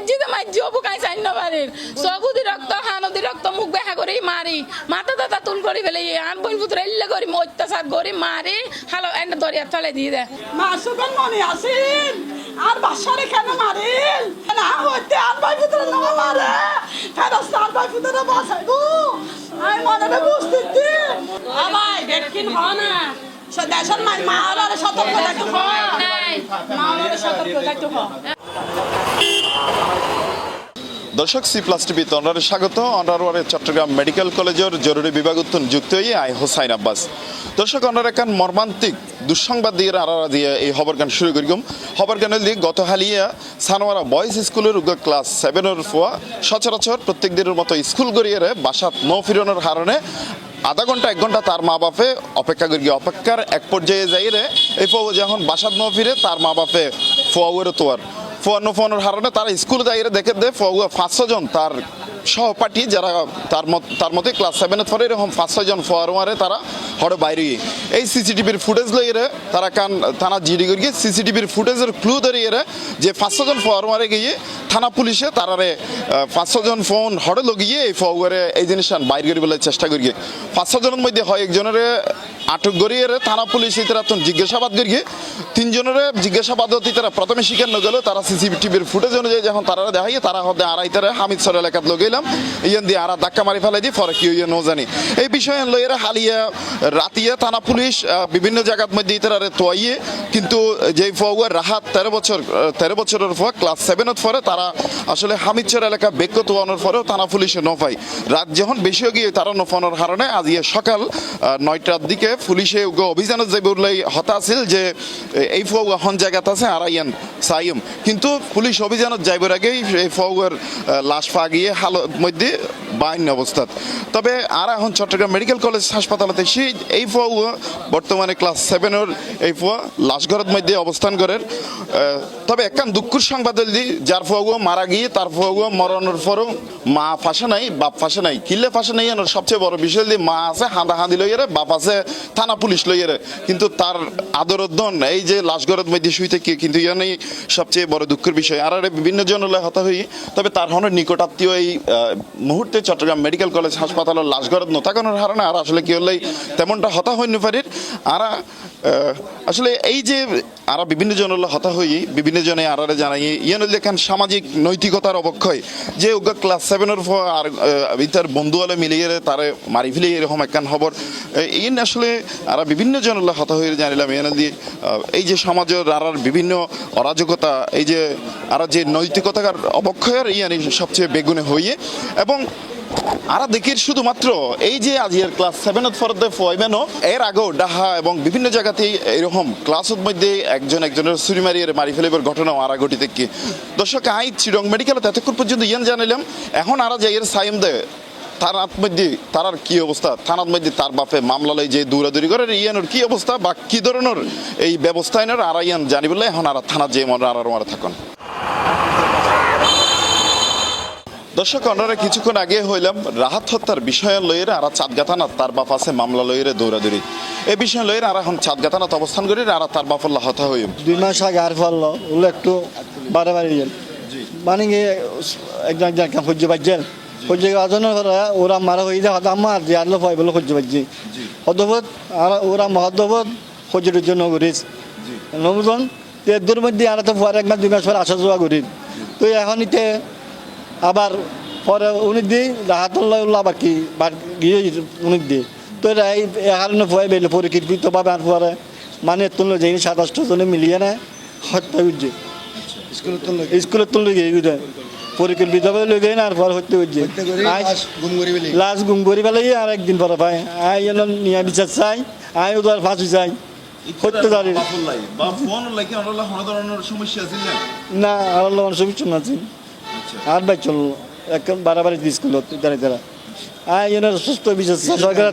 মাইজিতে মাইজি অবু কাই চাই নবারের সগুদি রক্ত হানদি রক্ত মুখ বেহা করে মারি মাথা দাদা তুল করে ফেলে আন বইন পুত্র এল্লে করি অত্যাচার করে মারি হালো এনে দরিয়া তলে দিয়ে দেয় মাসুকের মনে আসেন আর বাসারে কেন মারেন না হইতে আর ভাই পুত্র না মারে ফেরস্তা আর ভাই পুত্র বাসাইবো আমি মনে বুঝতেছি ভাই দেখকিন হয় না দেশের মাওলারে সতর্ক থাকতে হয় মাওলারে সতর্ক থাকতে হয় দর্শক C+ টিভি তন্ডারে স্বাগত অন্ডারওয়ারে চট্টগ্রাম মেডিকেল কলেজের জরুরি বিভাগ উত্তন যুক্ত হয়ে আই হোসাইন আব্বাস দর্শক অন্ডার একান মর্মান্তিক দুঃসংবাদ দিয়ে আড়ারা দিয়ে এই খবর গান শুরু করিম খবর গানের দিয়ে গত হালিয়া সানোয়ারা বয়েজ স্কুলের ক্লাস 7-এর ফুয়া সচরাচর প্রত্যেক দিনের মতো স্কুল গড়িয়ে বাসাত ন ফিরানোর কারণে আধা ঘন্টা 1 ঘন্টা তার মা বাপে অপেক্ষা করি অপেক্ষার এক পর্যায়ে যাই রে এই ফুয়া যখন বাসাত ন ফিরে তার মা বাপে ফুয়াওয়েরও তোয়ার ফোয়ানোর কারণে তারা স্কুলে যাই দেখে দে 500 জন তার সহপাঠী যারা তার মধ্যে ক্লাস 7-এ পড়ে এরকম 500 জন ফোয়ারে তারা হড়ে বাইরে এই সিসিটিভির ফুটেজ লইয়ে তারা থানা জিডি করি সিসিটিভির ফুটেজের ক্লু ধরিয়ে যে 500 জন ফোয়ারে গিয়ে থানা পুলিশে তারারে 500 জন ফোন হড়ে লগিয়ে এই ফোয়ারে এই জিনিসটা বাইর করি বলে চেষ্টা করি 500 জনের মধ্যে হয় একজনের আটক করিয়ে থানা পুলিশ তারা জিজ্ঞাসাবাদ করিয়ে 3 জনের জিজ্ঞাসাবাদ তারা প্রথমে স্বীকার ন গেল তারা সিসিটিভির ফুটেজ অনুযায়ী যখন তারা দেখাই তারা হতে আড়াইতারে হামিদসর এলাকাত লগেলাম ইয়ান দিয়ে আর ধাক্কা মারি ফেলাই দিয়ে ফরে কি হইয়া ন জানি এই বিষয়ে লইয়েরা হালিয়া রাতিয়া থানা পুলিশ বিভিন্ন জায়গার মধ্যে তারা তোয়াইয়ে কিন্তু যেই ফোয়ার রাহাত 13 বছরের ফোয়া ক্লাস 7-এর পরে তারা আসলে হামিদসর এলাকা বেক্য তোয়ানোর পরেও থানা পুলিশে ন পাই রাত যখন বেশি গিয়ে তারা নফানোর কারণে আজ সকাল 9টার দিকে পুলিশে অভিযানের যে বললাই হতা আছিল যে এই ফোয়া হন জায়গাত আছে আর ইয়ান সাইম কিন্তু পুলিশ অভিযানত যাইবার আগেই এই ফোয়ার লাশ পা গিয়ে হালত মধ্যে বাইন অবস্থাত তবে আর এখন চট্টগ্রাম মেডিকেল কলেজ হাসপাতালতে সেই এই ফোয়া বর্তমানে ক্লাস 7-এর এই ফোয়া লাশঘরের মধ্যে অবস্থান করেন তবে একখান দুঃখের সংবাদ দি যার ফোয়া মারা গিয়ে তার ফোয়া মরণের পরও মা ফাঁসে নাই বাপ ফাঁসে নাই কিল্লে ফাঁসে নাই এর সবচেয়ে বড় বিষয় দিয়ে মা আছে হাঁদাহাঁদি লইয়ারে বাপ আছে থানা পুলিশ লইয়ারে কিন্তু তার আদরদন এই যে লাশঘরের মধ্যে শুইতে কি কিন্তু ইয়ানেই সবচেয়ে বড় দুঃখের বিষয় আর বিভিন্ন জনলে হতা হই তবে তার হনের নিকটাত্মীয় এই মুহূর্তে চট্টগ্রাম মেডিকেল কলেজ হাসপাতালের লাশঘরত নতাকানোর কারণে আর আসলে কি হলেই তেমনটা হতা হইনি পারির আর আসলে এই যে আর বিভিন্ন জনলে হতা হই বিভিন্ন জনে আরারে জানাই ইয়ান লেখান সামাজিক নৈতিকতার অবক্ষয় যে ওগা ক্লাস 7-এর আর তার বন্ধু হলে মিলিয়ে তারে মারি ফেলে এরকম একখান খবর ইন আসলে আর বিভিন্ন জনলে হতা হয়ে জানিলাম ইয়ান দিয়ে এই যে সমাজের আর বিভিন্ন অরাজকতা এই যে আর যে নৈতিকতার অবক্ষয়ের ইয়ানি সবচেয়ে বেগুনে হইয়ে এবং আর দেখি শুধুমাত্র এই যে আজকের ক্লাস 7-এর ফরদে ফয়বেনো এর আগেও ডাহা এবং বিভিন্ন জায়গাতেই এরকম ক্লাসের মধ্যে একজনের ছুরি মারিয়ে মারি ফেলিবার ঘটনাও আর ঘটিতে কি দর্শক আই চিরং মেডিকেলত এতক্ষণ পর্যন্ত ইয়ান জানাইলাম এখন আর যাই এর সাইম দে থানার মধ্যে তার কি অবস্থা থানার মধ্যে তার বাপে মামলা লই যে দৌড়াদৌড়ি করে ইয়ানোর কি অবস্থা বা কি ধরনের এই ব্যবস্থা এনের আর ইয়ান জানি বলে এখন আর থানার যে মনে আর মারা থাকুন দর্শক অন্যরা কিছুক্ষণ আগে হইলাম রাহাত হত্যার বিষয়ে লইয়ের আর চাঁদগা থানাত তার বাপ আছে মামলা লইয়ের দৌড়াদৌড়ি এই বিষয়ে লইয়ের আর এখন চাঁদগা থানাত অবস্থান করি আর তার বাপল্লা হতা হইম 2 মাস আগে আর ফেললো ওগুলো একটু বাড়াবাড়ি গেল মানে গিয়ে একজন সহ্য পাচ্ছেন সহ্য আজনের ওরা মারা হয়ে যায় হয়তো আমার যে আলো পাই বলে সহ্য পাচ্ছি হতবোধ আর ওরা মহদ্দবোধ সহ্যের জন্য করিস নবজন এর মধ্যে আর তো পরে 1 মাস 2 মাস পরে আসা যাওয়া করি তো এখন ইতে আবার পরে উনি দিই রাহাতুল্লাহ আবার কি গিয়ে উনি দিই তো এই কারণে ভয় বেলে পরিকল্পিতভাবে আর পরে মানে তুললো যে 27 জনে মিলিয়ে নেয় হত্যা করছে স্কুলের তুললে গিয়ে পরিকল্পিতভাবে লেগে না আর পরে হত্যা করছে লাশ গুম করি পেলাই আর একদিন পরে পাই আই এলো নিয়ে বিচার চাই আই ওদের ফাঁসি চাই হত্যা জানি না আর সমস্যা না আছে আর ভাই চল এখন বাড়াবাড়ি স্কুল দাঁড়িয়ে তারা আই এনার সুস্থ বিশেষ সরকার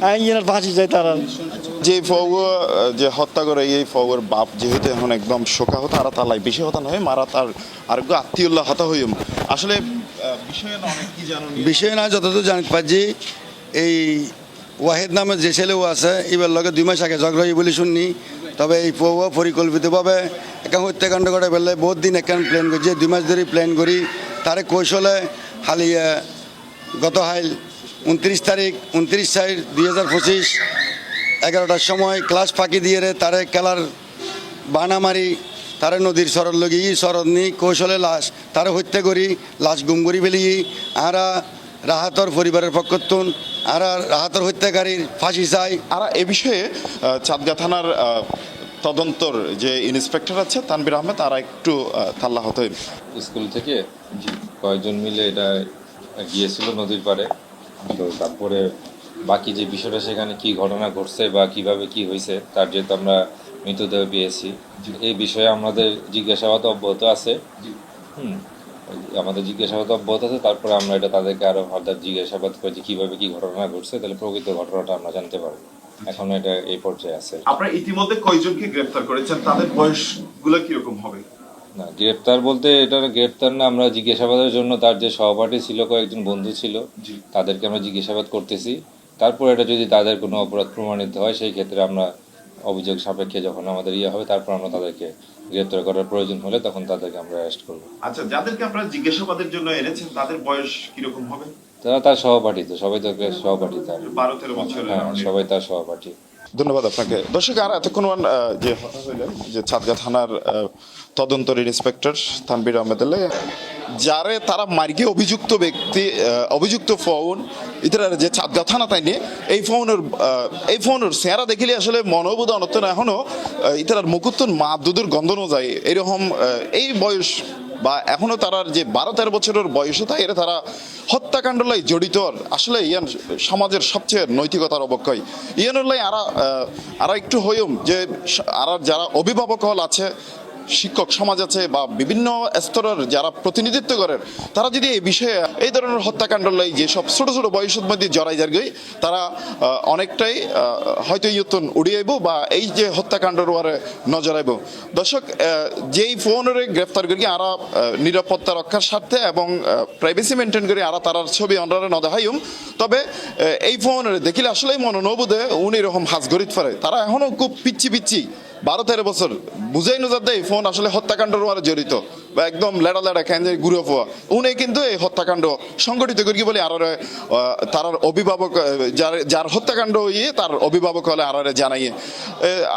আই এনার ফাঁসি যায় তারা যে ফৌর যে হত্যা করে এই ফৌর বাপ যেহেতু এখন একদম শোকা হতো আর তালাই বেশি হতা নয় মারা তার আর আত্মীয়ল্লাহ হতা হইম আসলে বিষয় না যতদূর জানতে পারছি এই ওয়াহেদ নামে যে ছেলেও আছে এবার লগে 2 মাস আগে ঝগড়া বলে শুননি তবে এই পরিকল্পিতভাবে একা হত্যাকাণ্ড করে ফেললে বহুত দিন এখান প্ল্যান করছে 2 মাস ধরে প্ল্যান করি তারে কৌশলে হালিয়া গত হাইল 29/4/2025 11টার সময় ক্লাস ফাঁকি দিয়ে তারে খেলার বানা মারি তারে নদীর সরদ লগি সরদ নি কৌশলে লাশ তারে হত্যা করি লাশ গুম করি ফেলি আরা রাহাতর পরিবারের পক্ষতুন আরা রাহাতর হত্যাকারীর ফাঁসি চাই। আর এ বিষয়ে চাঁদগাঁ থানার তদন্তর যে ইন্সপেক্টর আছে তানভীর আহমেদ আর একটু তাল্লা হতো স্কুল থেকে কয়েকজন মিলে এটা গিয়েছিল নদীর পাড়ে। তো তারপরে বাকি যে বিষয়টা সেখানে কি ঘটনা ঘটছে বা কিভাবে কি হয়েছে তার যেহেতু আমরা মৃতদেহ পেয়েছি এই বিষয়ে আমাদের জিজ্ঞাসাবাদ অব্যাহত আছে। আমাদের জিজ্ঞাসাবাদ অব্যাহত আছে, তারপরে আমরা এটা তাদেরকে আরো ফার্দার জিজ্ঞাসাবাদ করেছি কিভাবে কি ঘটনা ঘটছে, তাহলে প্রকৃত ঘটনাটা আমরা জানতে পারবো। এখন এটা এই পর্যায়ে আছে। আপনারা ইতিমধ্যে কয়জনকে গ্রেফতার করেছেন, তাদের বয়সগুলো কিরকম হবে? না, গ্রেপ্তার বলতে এটা গ্রেপ্তার না, আমরা জিজ্ঞাসাবাদের জন্য তার যে সহপাঠী ছিল, কয়েকজন বন্ধু ছিল, তাদেরকে আমরা জিজ্ঞাসাবাদ করতেছি। তারপর এটা যদি তাদের কোনো অপরাধ প্রমাণিত হয় সেই ক্ষেত্রে আমরা অভিযোগ সাপেক্ষে যখন আমাদের হবে তারপর আমরা তাদেরকে গ্রেপ্তার করার প্রয়োজন হলে তখন তাদেরকে আমরা অ্যারেস্ট করবো। আচ্ছা, যাদেরকে আপনারা জিজ্ঞাসাবাদের জন্য এনেছেন তাদের বয়স কিরকম হবে? তারা তার সহপাঠী, তো সবাই তো সহপাঠী তার 12-13 বছরের। হ্যাঁ, সবাই তার সহপাঠী। ধন্যবাদ আপনাকে। দর্শক, আর এতক্ষণ যে কথা হইলেন যে চাঁদগাঁ থানার তদন্তর ইন্সপেক্টর তানভীর আহমেদ যারে তারা মার্গে অভিযুক্ত ব্যক্তি অভিযুক্ত ফোন ইতারা যে চাঁদগাঁ থানা তাই নিয়ে এই ফোনের চেহারা দেখিলে আসলে মনোবোধ অনর্থন এখনো ইতারার মুকুত্তন মা দুধের গন্ধনও যায় এরকম এই বয়স বা এখনো তারার যে 12-13 বছরের বয়সে তাই এরা তারা হত্যাকাণ্ড লাই জড়িত। আসলে ইয়ান সমাজের সবচেয়ে নৈতিকতার অবক্ষয় ইয়ানের লাই আরা একটু হইম যে আর যারা অভিভাবক হল আছে, শিক্ষক সমাজ আছে বা বিভিন্ন স্তরের যারা প্রতিনিধিত্ব করেন, তারা যদি এই বিষয়ে এই ধরনের হত্যাকাণ্ড লাই যেসব ছোট ছোট বয়সের মধ্যে জড়াই যারগই তারা অনেকটাই হয়তো ইয়তন উড়িয়াইব বা এই যে হত্যাকাণ্ডের ওয়ারে নজরাইব। দর্শক, যেই ফোনের গ্রেফতার করি আরা নিরাপত্তা রক্ষার স্বার্থে এবং প্রাইভেসি মেনটেন করে আরা তারার ছবি অন্ডারে নদেহাইম। তবে এই ফোনের দেখিলে আসলেই মনে নবোধে উনি এরকম হাজ গরিত পারে তারা এখনো খুব পিচ্ছি 12-13 বছর বুঝাই নজার দেয় ফোন আসলে হত্যাকাণ্ডের ওয়ারে জড়িত বা একদম লেড়া খেয়ে ঘুরে পোয়া উনি কিন্তু এই হত্যাকাণ্ড সংগঠিত করি বলে আর তার অভিভাবক যার হত্যাকাণ্ড তার অভিভাবক হলে আর জানাইয়ে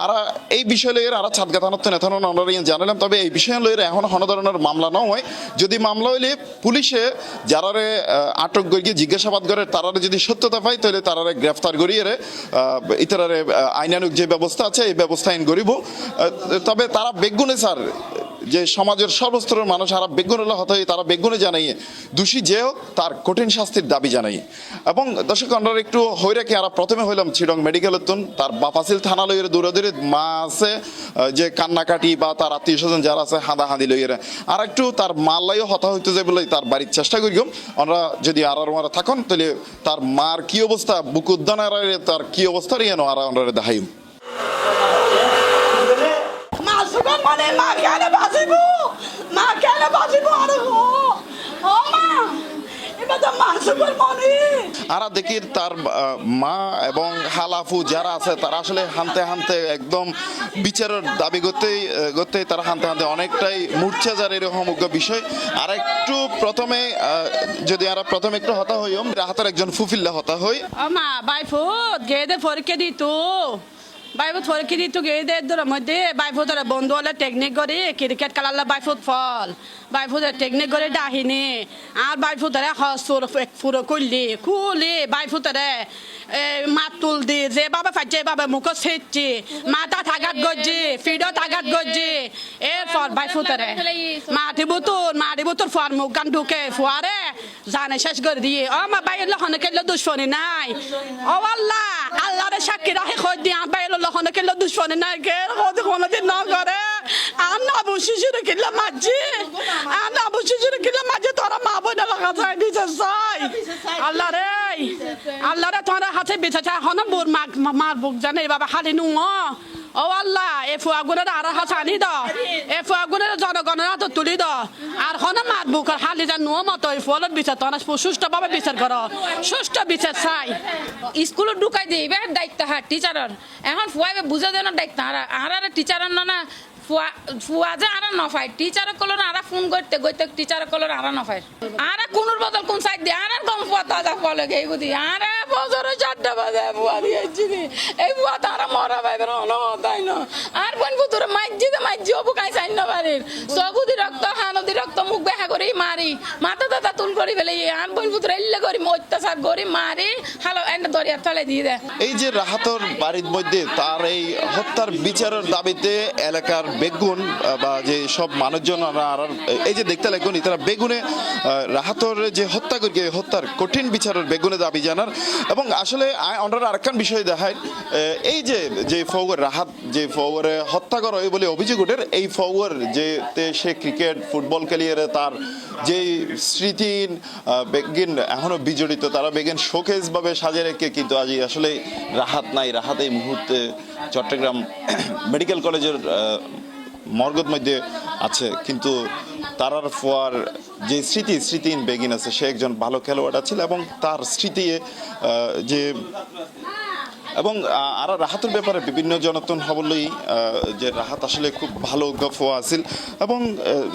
আর এই বিষয় লইয়ের আর চাঁদগাঁ থানার নেতানো আমরা জানালাম। তবে এই বিষয় লইয়ের এখন কোনো ধরনের মামলা ন হয়, যদি মামলা হইলে পুলিশে যারারে আটক করিয়ে জিজ্ঞাসাবাদ করে তারারে যদি সত্যতা পায় তাহলে তারারে গ্রেফতার করিয়ে ইতারে আইনানুক যে ব্যবস্থা আছে এই ব্যবস্থা আইন করিব। তবে তারা বেগুনে স্যার যে সমাজের সর্বস্তরের মানুষ আর বেগুনের হতে তারা বেগুনে জানাইয়ে দোষী যেও তার কঠিন শাস্তির দাবি জানাই। এবং দর্শক আমরা একটু হয়ে রাখি আর প্রথমে হইলাম চিরং মেডিকেলের তার বাপাসিল থানা লইয়ের দূরে দূরে মা আছে যে কান্নাকাটি বা তার আত্মীয় স্বজন যারা আছে হাঁদাহাঁদি লইয়ের আর একটু তার মাল্লাইও হতা হইতে যায় বলে তার বাড়ির চেষ্টা করিম। আমরা যদি আর থাকুন তাহলে তার মার কি অবস্থা বুক উদ্যানের তার কি অবস্থা রিয়ানো আর আমরা দেখাইম। মানে মা কেন বাঁচিব, মা কেন বাঁচিব আর ও মা এবার তো মাসুকের মনে আর দেখি তার মা এবং হালাফু যারা আছে তারা আসলে হানতে একদম বিচারের দাবি করতেই তারা হানতে অনেকটাই মূর্ছা যার এরকম বিষয়। আর একটু প্রথমে যদি আর প্রথমে একটু হতা হইম রাহাতের একজন ফুফিল্লা হতা হই ও মা বাইফুত গেদে পরীক্ষা দিত বাইফুত পরীক্ষা দিত গেদের মধ্যে বাইফুতের বন্ধু হলে টেকনিক করে ক্রিকেট খেলালে বাইফুত ফল বাইফুতের টেকনিক করে ডাহিনি আর বাইফুতের হসুর ফুরো খুলি বাইফুতের মাত তুল দি যে বাবা ফাইছে বাবা মুখ ছেড়ছি মাথা থাকাত গজি ফিডত আঘাত গজি এরপর বাইফুতের মাটি বুতুর ফর মুখ গান ঢুকে ফুয়ারে জানে শেষ করে দিয়ে ও মা বাইর লখনে কেলে দুশ্মনী নাই ও আল্লাহ আল্লাহরে সাক্ষী রাখে খোঁজ দিয়ে আর বাইর লখনে কেলে দুশ্মনী নাই কে কোনোদিন না করে আর না শিশুরে কিনলে মাঝি আর না শিশুরে কিনলে মাঝি তোরা মা বোনের লাগা যায় দিতে চাই আল্লাহ রে তোরা হাতে বেঁচেছে এখন বোর মার বুক জানে বাবা হালি নু ও আল্লাহ এ ফুয়াগুনের আর হাতে আনি দ এ ফুয়াগুনের জনগণের হাতে তুলি দ আর হন মার বুকের হালি যা নুয় মতো এই ফলত বিচার তোরা সুষ্ঠুভাবে বিচার করো সুষ্ঠ বিচার চাই। স্কুলে ঢুকাই দিই এবার দায়িত্ব হ্যাঁ টিচারের এখন ফুয়াইবে বুঝে দেন দায়িত্ব আর টিচারের না ফুয়া যে আর নফাই টিচার কলর আর ফোন করতে করতে টিচার কলর আর নফাই আর কোনোর বদল কোন সাইড দিয়ে আর কম ফুয়া তাজা ফলে গে গুদি আর বছরে 4টা বাজে ফুয়া দিয়েছি এই ফুয়া তারা মরা ভাইবের হলো তাই না আর বোন পুতুরে মাইজি অবু কাই চাই না বাড়ির সগুদি রক্ত হানদি রক্ত মুখ বেহা করি মারি মাথা দাদা তুল করি ফেলে আর বোন পুতুরে ইল্লে করি অত্যাচার করি মারি হালো এন্ড দরিয়ার তলে দিয়ে দেয় এই যে রাহাতর বাড়ির মধ্যে তার এই হত্যার বিচারের দাবিতে এলাকার বেগুন বা যে সব মানুষজন এই যে দেখতে লাগুন তারা বেগুনে রাহাতর যে হত্যা করি হত্যার কঠিন বিচারের বেগুনে দাবি জানার এবং আসলে ওনারা আরেকখান বিষয় দেখায় এই যে ফৌর রাহাত যে ফৌরে হত্যা করা হয় বলে অভিযোগ ওঠে এই ফৌর যে সে ক্রিকেট ফুটবল খেলিয়ে তার যে স্মৃতি বেগিন এখনো বিজড়িত তারা বেগিন শোকেস ভাবে সাজিয়ে রেখে কিন্তু আজ আসলে রাহাত নাই রাহাত এই মুহূর্তে চট্টগ্রাম মেডিকেল কলেজের মর্গের মধ্যে আছে কিন্তু তারার ফোয়ার যে স্মৃতিহীন বেগিন আছে সে একজন ভালো খেলোয়াড় ছিল এবং তার স্মৃতি যে এবং আর রাহাতের ব্যাপারে বিভিন্ন জনতন হবলই যে রাহাত আসলে খুব ভালো গফোয়া আছিল এবং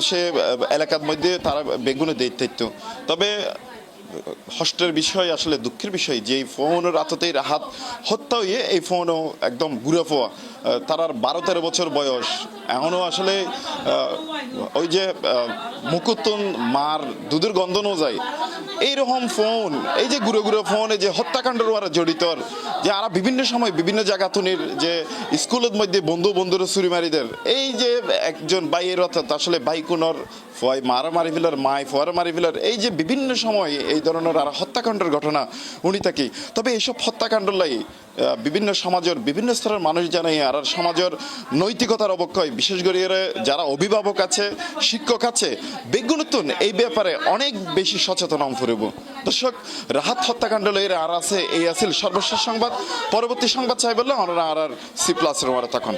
সে এলাকার মধ্যে তারা বেগুনে দিত তবে কষ্টের বিষয় আসলে দুঃখের বিষয় যে এই ফোনের রাততেই রাহাত হত্যা হয়ে এই ফোনও একদম বুড়ো ফোয়া তার 12-13 বছর বয়স এখনও আসলে ওই যে মুকুতন মার দুধের গন্ধনও যায় এইরকম ফোন এই যে গুঁড়ো ফোনে যে হত্যাকাণ্ডের ওরা জড়িত যে আর বিভিন্ন সময় বিভিন্ন জায়গাতনির যে স্কুলের মধ্যে বন্ধুর চুরিমারিদের এই যে একজন বাইয়ের অর্থাৎ আসলে বাইকুনর ফয় মারা মারি ফেলার মায় ফোয়ারা মারি ফেলার এই যে বিভিন্ন সময় এই ধরনের আর হত্যাকাণ্ডের ঘটনা উনি থাকি তবে এইসব হত্যাকাণ্ড লাই বিভিন্ন সমাজের বিভিন্ন স্তরের মানুষ জানাই আর সমাজের নৈতিকতার অবক্ষয় বিশেষ করে যারা অভিভাবক আছে শিক্ষক আছে বেগুনতুন এই ব্যাপারে অনেক বেশি সচেতন ফুরব দর্শক রাহাত হত্যাকাণ্ড লইয়ের আর আছে এই আছিল সর্বশেষ সংবাদ পরবর্তী সংবাদ চাই বললে আমরা আর C+ তখন